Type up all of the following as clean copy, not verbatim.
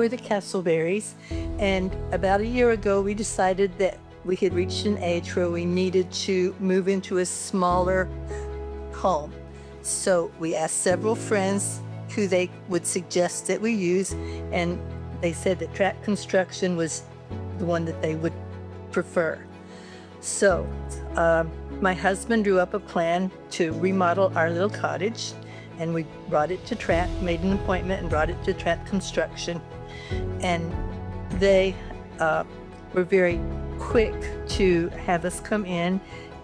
were the Castleberries, and about a year ago we decided that we had reached an age where we needed to move into a smaller home. So we asked several friends who they would suggest that we use, and they said that Trapp Construction was the one that they would prefer. So my husband drew up a plan to remodel our little cottage, and we brought it to Trapp, made an appointment and brought it to Trapp Construction. And they were very quick to have us come in,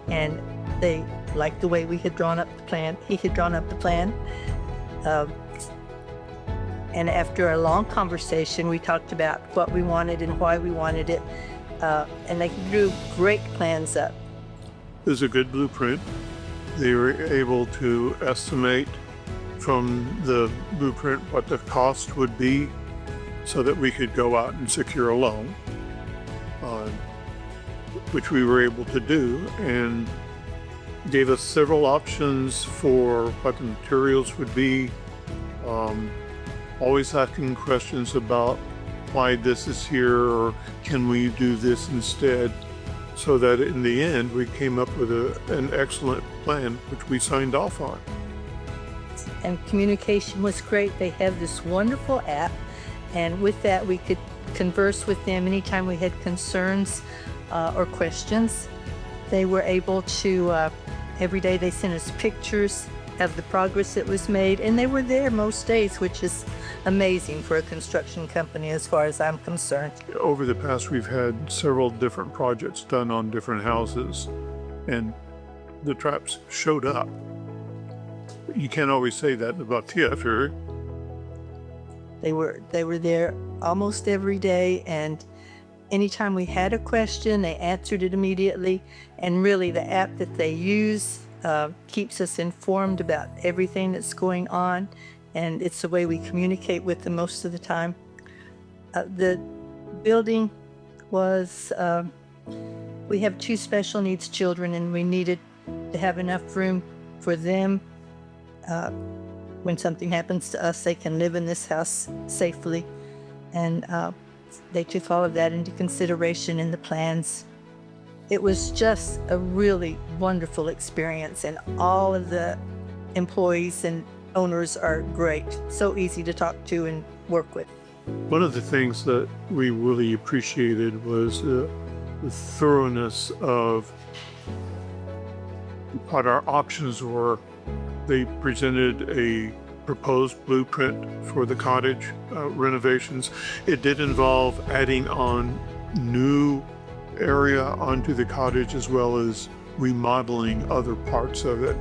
and they liked the way we had drawn up the plan. He had drawn up the plan. And after a long conversation, we talked about what we wanted and why we wanted it. And they drew great plans up. It was a good blueprint. They were able to estimate from the blueprint what the cost would be so that we could go out and secure a loan, which we were able to do, and gave us several options for what the materials would be. Always asking questions about why this is here, or can we do this instead, so that in the end we came up with an excellent plan which we signed off on. And communication was great. They have this wonderful app, and with that we could converse with them anytime we had concerns or questions. They were able to, every day they sent us pictures of the progress that was made, and they were there most days, which is amazing for a construction company as far as I'm concerned. Over the past, we've had several different projects done on different houses, and the Trapps showed up. You can't always say that about theater. They were there almost every day, and anytime we had a question, they answered it immediately. And really, the app that they use keeps us informed about everything that's going on, and it's the way we communicate with them most of the time. The building was, we have 2 special needs children, and we needed to have enough room for them. When something happens to us, they can live in this house safely, and they took all of that into consideration in the plans. It was just a really wonderful experience, and all of the employees and owners are great. So easy to talk to and work with. One of the things that we really appreciated was the thoroughness of what our options were. They presented a proposed blueprint for the cottage renovations. It did involve adding on new area onto the cottage, as well as remodeling other parts of it.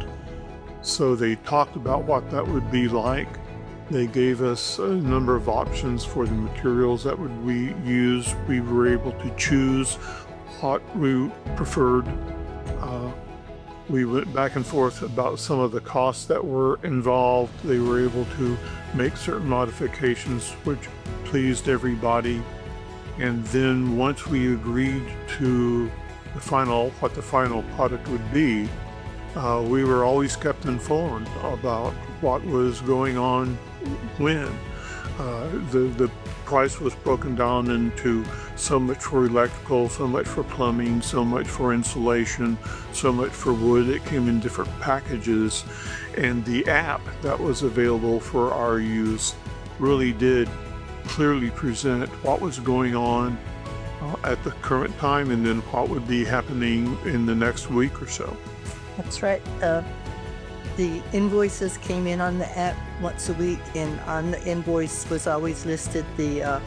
So they talked about what that would be like. They gave us a number of options for the materials that would we use. We were able to choose what we preferred. We went back and forth about some of the costs that were involved. They were able to make certain modifications which pleased everybody. And then once we agreed to what the final product would be, we were always kept informed about what was going on when. The price was broken down into so much for electrical, so much for plumbing, so much for insulation, so much for wood. It came in different packages, and the app that was available for our use really did clearly present what was going on at the current time, and then what would be happening in the next week or so. That's right. The invoices came in on the app once a week, and on the invoice was always listed the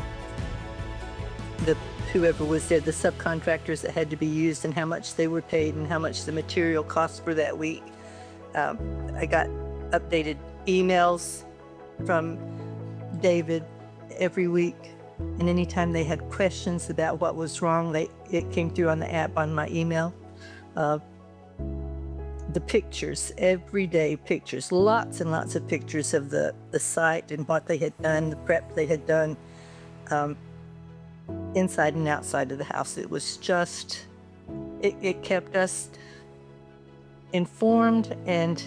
whoever was there, the subcontractors that had to be used, and how much they were paid, and how much the material cost for that week. I got updated emails from David every week, and anytime they had questions about what was wrong, it came through on the app on my email. The pictures, everyday pictures, lots and lots of pictures of the site and what they had done, the prep they had done, inside and outside of the house. It was just, it kept us informed, and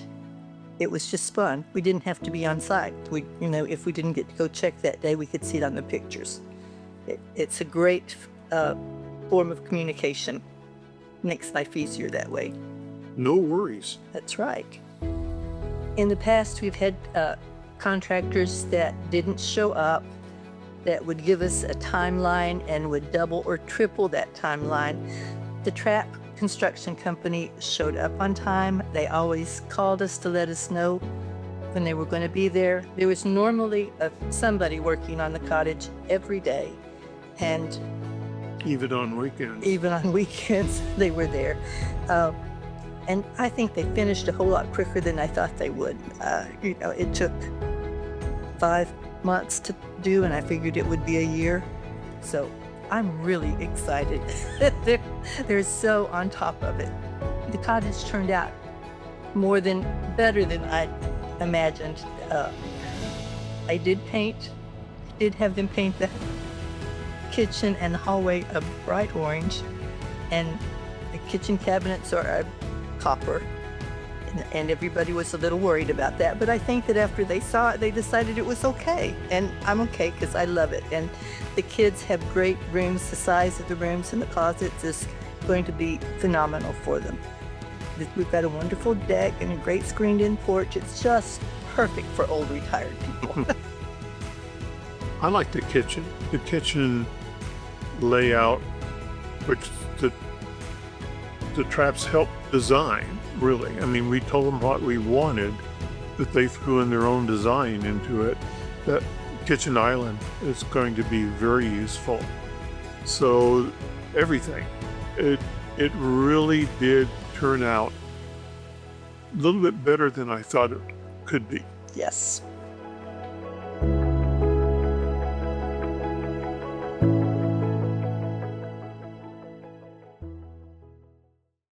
it was just fun. We didn't have to be on site. If we didn't get to go check that day, we could see it on the pictures. It's a great form of communication. Makes life easier that way. No worries. That's right. In the past, we've had contractors that didn't show up, that would give us a timeline and would double or triple that timeline. The Trapp Construction Company showed up on time. They always called us to let us know when they were going to be there. There was normally somebody working on the cottage every day, and Even on weekends. even on weekends they were there. And I think they finished a whole lot quicker than I thought they would. It took 5 months to do, and I figured it would be a year. So I'm really excited. They're so on top of it. The cottage turned out better than I imagined. I did have them paint the kitchen and the hallway a bright orange, and the kitchen cabinets are copper, and everybody was a little worried about that, but I think that after they saw it, they decided it was okay, and I'm okay because I love it. And the kids have great rooms. The size of the rooms and the closets is going to be phenomenal for them. We've got a wonderful deck and a great screened-in porch. It's just perfect for old retired people. I like the kitchen. The kitchen layout, which the Trapps helped design, really. I mean, we told them what we wanted, but they threw in their own design into it. That kitchen island is going to be very useful. So everything, it really did turn out a little bit better than I thought it could be. Yes.